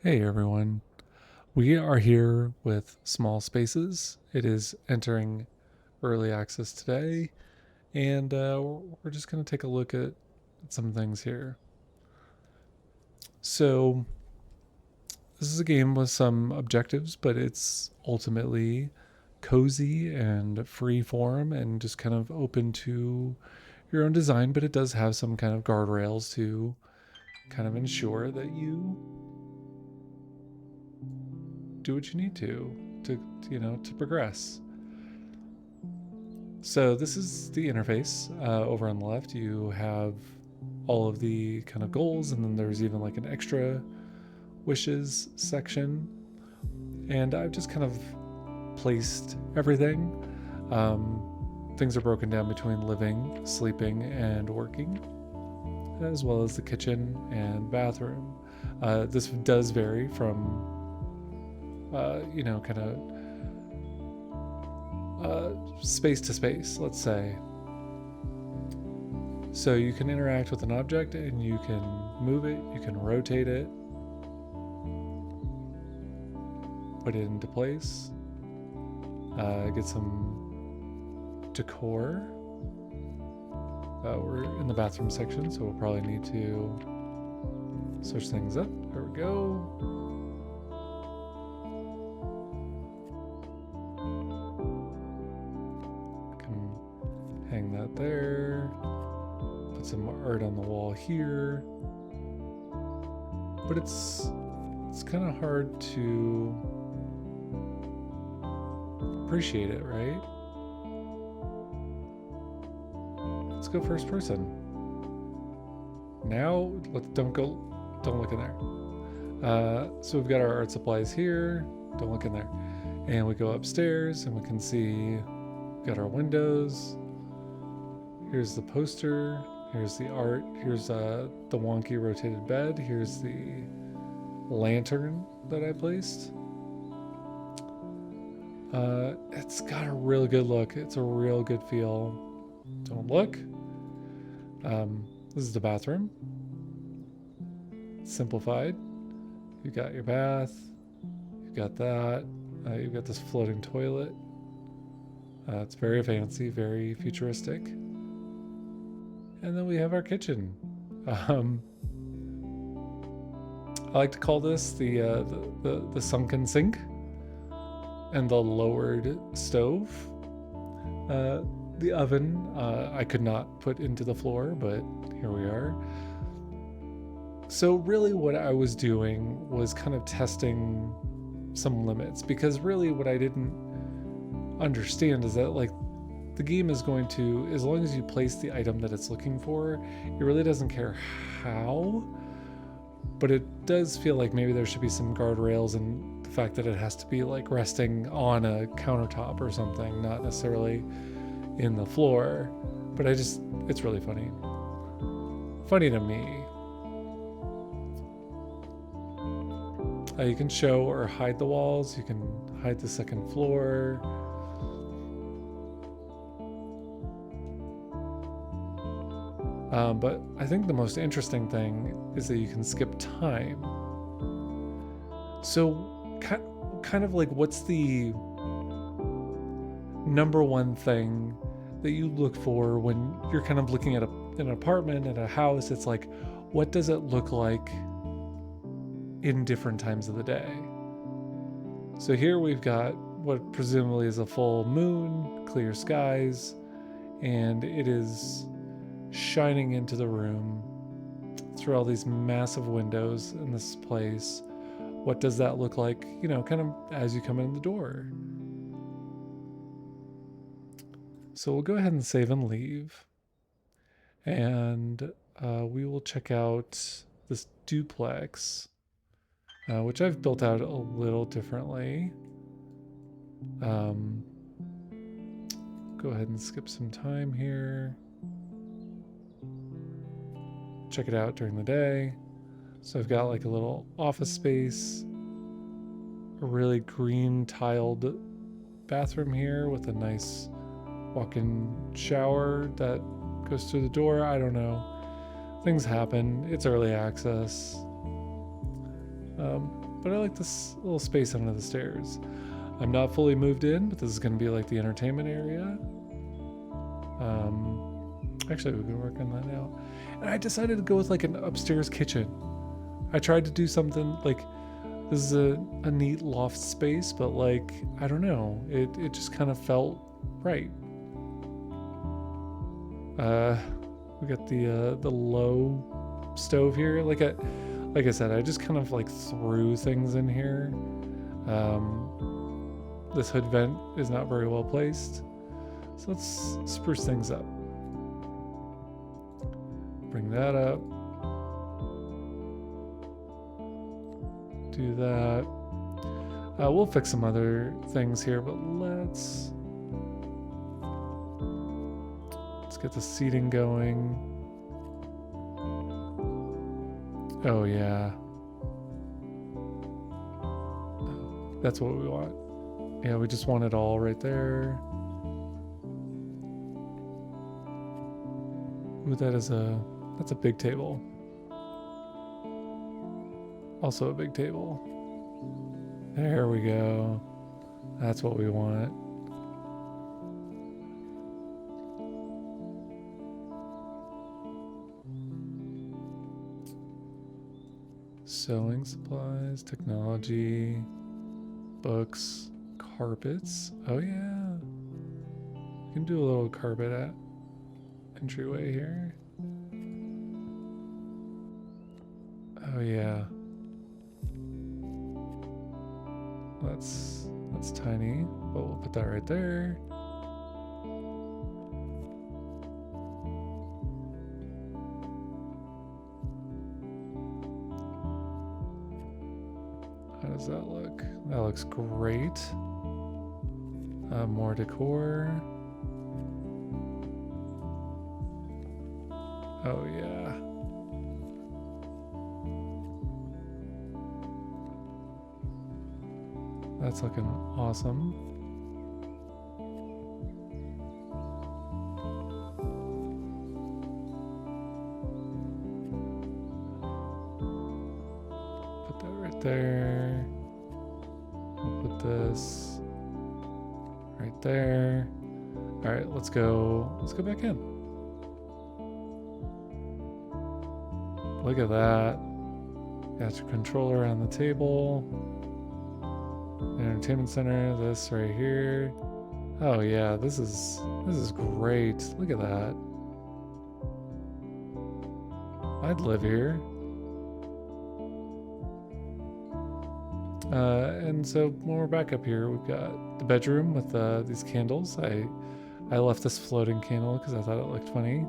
Hey everyone, we are here with Small Spaces. It is entering early access today, and we're just going to take a look at some things here. So, this is a game with some objectives, but it's ultimately cozy and free form and just kind of open to your own design, but it does have some kind of guardrails to kind of ensure that you do what you need to progress. So this is the interface. Over on the left, you have all of the kind of goals, and then there's even like an extra wishes section. And I've just kind of placed everything. Things are broken down between living, sleeping, and working, as well as the kitchen and bathroom. This does vary from, kind of space to space, let's say. So you can interact with an object and you can move it, you can rotate it, put it into place, get some decor. We're in the bathroom section, so we'll probably need to switch things up. There we go. Can hang that there. Put some art on the wall here. But it's kind of hard to appreciate it, right? Let's go first person. Now, don't look in there. So we've got our art supplies here. Don't look in there. And we go upstairs and we can see we've got our windows. Here's the poster. Here's the art. Here's the wonky rotated bed. Here's the lantern that I placed. It's got a real good look. It's a real good feel. Don't look. This is the bathroom. Simplified. You've got your bath. You've got that. You've got this floating toilet. It's very fancy, very futuristic. And then we have our kitchen. I like to call this the sunken sink and the lowered stove. The oven I could not put into the floor, but here we are. So really what I was doing was kind of testing some limits, because really what I didn't understand is that like the game is going to, as long as you place the item that it's looking for, it really doesn't care how, but it does feel like maybe there should be some guardrails, and the fact that it has to be like resting on a countertop or something, not necessarily in the floor. But it's really funny to me. You can show or hide the walls. You can hide the second floor. But I think the most interesting thing is that you can skip time. So kind of like, what's the number one thing that you look for when you're kind of looking at an apartment, at a house? It's like, what does it look like in different times of the day? So here we've got what presumably is a full moon, clear skies, and it is shining into the room through all these massive windows in this place. What does that look like, kind of as you come in the door? So we'll go ahead and save and leave. And we will check out this duplex, which I've built out a little differently. Go ahead and skip some time here. Check it out during the day. So I've got like a little office space, a really green tiled bathroom here with a nice walk-in shower that goes through the door. I don't know. Things happen. It's early access. but I like this little space under the stairs. I'm not fully moved in, but this is going to be like the entertainment area. Actually, we can work on that now. And I decided to go with like an upstairs kitchen. I tried to do something like, this is a neat loft space, but like, I don't know, it just kind of felt right. We got the low stove here. Like I said, I just kind of like threw things in here. This hood vent is not very well placed, so let's spruce things up. Bring that up. Do that. We'll fix some other things here, but let's get the seating going. Oh yeah. That's what we want. Yeah, we just want it all right there. Ooh, that's a big table. Also a big table. There we go. That's what we want. Sewing supplies, technology, books, carpets. Oh yeah. You can do a little carpet at entryway here. Oh yeah. That's tiny, but we'll put that right there. How does that look? That looks great. More decor. Oh yeah. That's looking awesome. Put that right there. We'll put this right there. All right, let's go back in. Look at that. Got your controller on the table. Entertainment center, this right here. Oh yeah, this is great. Look at that. I'd live here. And so when we're back up here, we've got the bedroom with these candles. I left this floating candle because I thought it looked funny.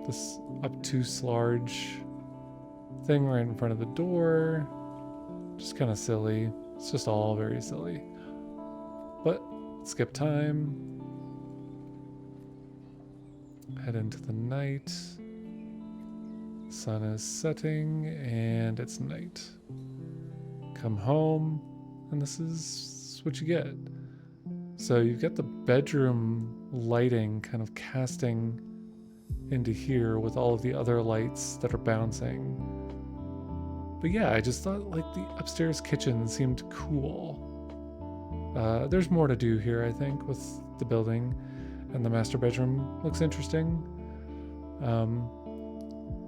This obtuse large thing right in front of the door. Just kind of silly. It's just all very silly. But skip time. Head into the night. Sun is setting and it's night. Come home and this is what you get. So you've got the bedroom lighting kind of casting into here with all of the other lights that are bouncing. But yeah, I just thought like the upstairs kitchen seemed cool. There's more to do here, I think, with the building, and the master bedroom looks interesting. I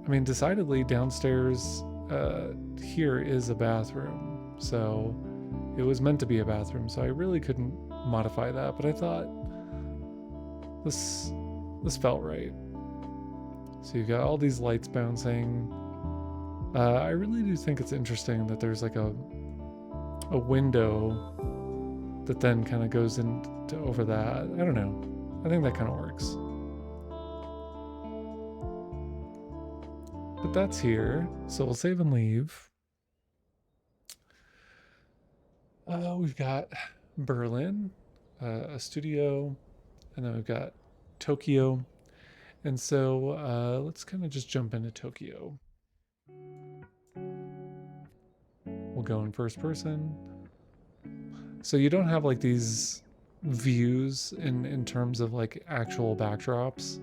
mean, decidedly downstairs here is a bathroom, so it was meant to be a bathroom, so I really couldn't modify that, but I thought this felt right. So you've got all these lights bouncing. I really do think it's interesting that there's like a window that then kind of goes into over that. I don't know. I think that kind of works. But that's here, so we'll save and leave. We've got Berlin, a studio, and then we've got Tokyo. And so let's kind of just jump into Tokyo. We'll go in first person. So you don't have like these views in terms of like actual backdrops.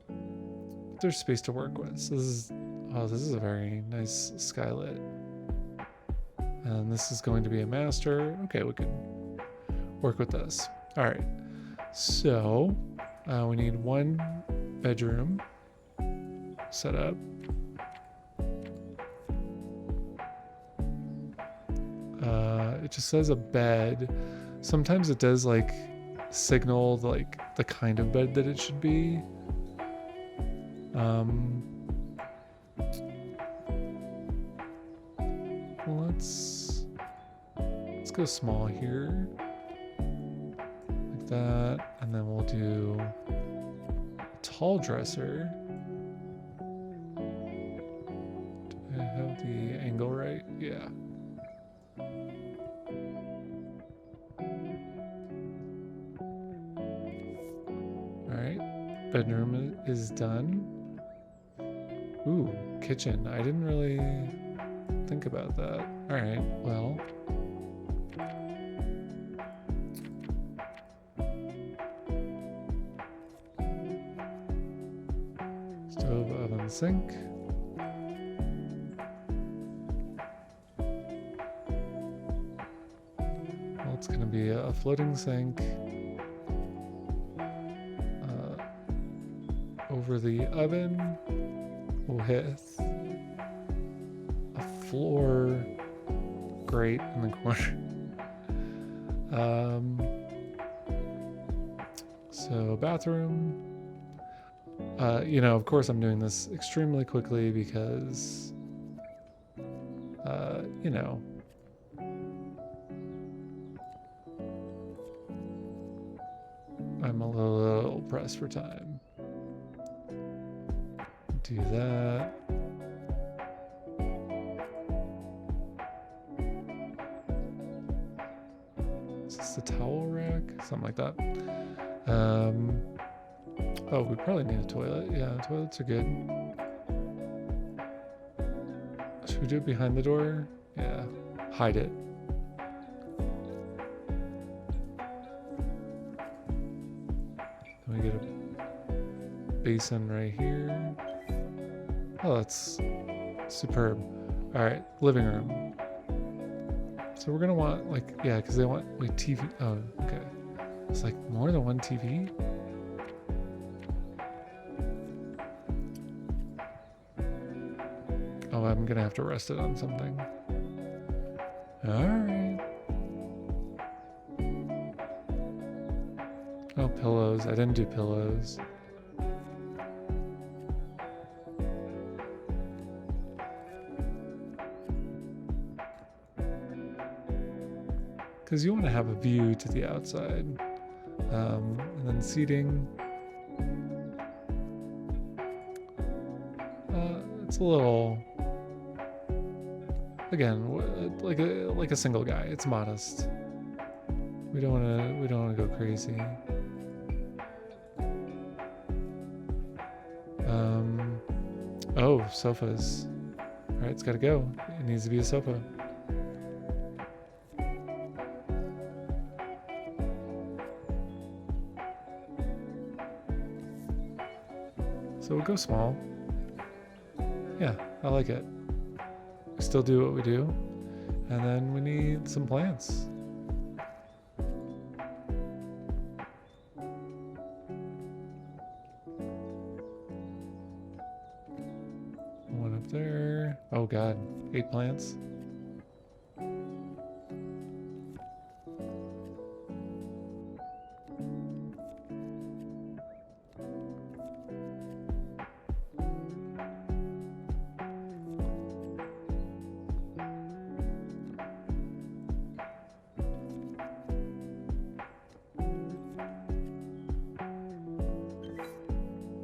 But there's space to work with. So this is Oh, this is a very nice skylit. And this is going to be a master. Okay, we can work with this. All right. So we need one bedroom set up. It just says a bed. Sometimes it does like signal like the kind of bed that it should be. Let's go small here, like that, and then we'll do a tall dresser. Do I have the angle right? Yeah. All right, bedroom is done. Ooh, kitchen. I didn't really think about that. All right, well. Stove, oven, sink. Well, it's gonna be a floating sink. Over the oven, we'll hit a floor grate in the corner. So bathroom. You know, of course I'm doing this extremely quickly because, you know, I'm a little pressed for time. Do that. Is this the towel rack? Something like that. Oh, we probably need a toilet. Yeah, toilets are good. Should we do it behind the door? Yeah. Hide it. Then we get a basin right here. Oh, that's superb. All right, living room. So we're gonna want like, yeah, because they want like TV. Oh, okay. It's like more than one TV. Oh, I'm gonna have to rest it on something. All right. Oh, pillows. I didn't do pillows. Because you want to have a view to the outside. And then seating. It's a little, again, like a single guy. It's modest. We don't want to go crazy. Oh, sofas. All right, it's got to go. It needs to be a sofa. So we'll go small. Yeah, I like it. We still do what we do. And then we need some plants. One up there. Oh God, 8 plants.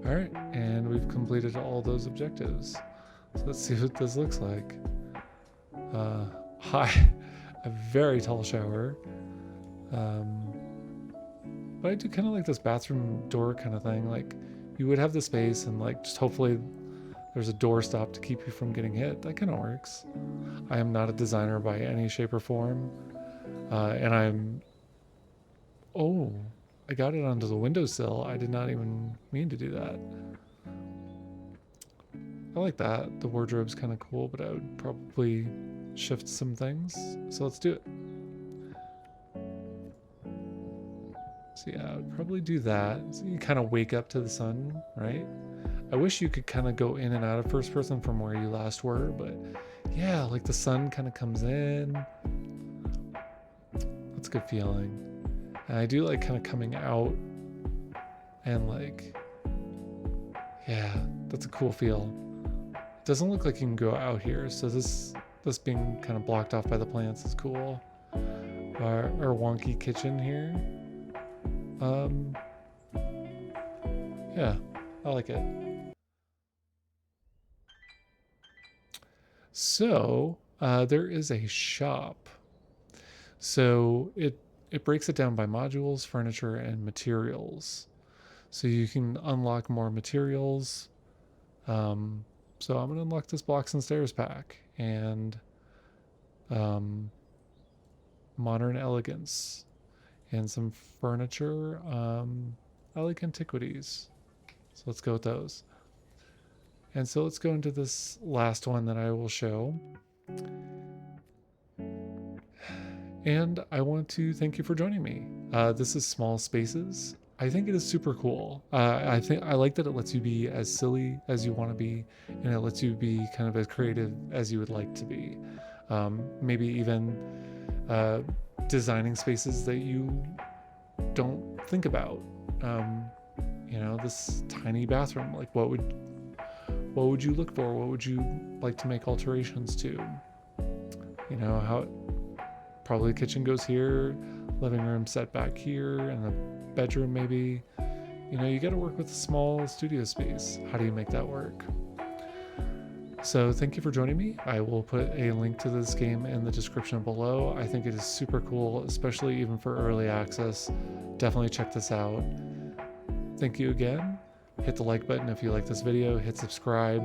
All right, and we've completed all those objectives. So let's see what this looks like. A very tall shower. But I do kind of like this bathroom door kind of thing. Like, you would have the space and like just hopefully there's a door stop to keep you from getting hit. That kind of works. I am not a designer by any shape or form. And oh, I got it onto the windowsill. I did not even mean to do that. I like that. The wardrobe's kind of cool, but I would probably shift some things. So let's do it. So yeah, I would probably do that. So you kind of wake up to the sun, right? I wish you could kind of go in and out of first person from where you last were, but yeah, like the sun kind of comes in. That's a good feeling. And I do like kind of coming out and like, yeah, that's a cool feel. It doesn't look like you can go out here, so this being kind of blocked off by the plants is cool. Our wonky kitchen here. Yeah, I like it. So there is a shop. So it breaks it down by modules, furniture, and materials. So you can unlock more materials. So I'm gonna unlock this blocks and stairs pack and modern elegance and some furniture. I like antiquities, so let's go with those. And so let's go into this last one that I will show. And I want to thank you for joining me. This is Small Spaces. I think it is super cool. I think I like that it lets you be as silly as you want to be, and it lets you be kind of as creative as you would like to be. Maybe even designing spaces that you don't think about. You know, this tiny bathroom. Like, what would you look for? What would you like to make alterations to? You know, how probably the kitchen goes here, living room set back here, and the bedroom maybe. You know, you got to work with a small studio space. How do you make that work? So thank you for joining me. I will put a link to this game in the description below. I think it is super cool, especially even for early access. Definitely check this out. Thank you again. Hit the like button if you like this video. Hit subscribe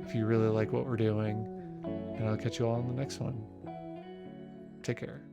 if you really like what we're doing. And I'll catch you all in the next one. Take care.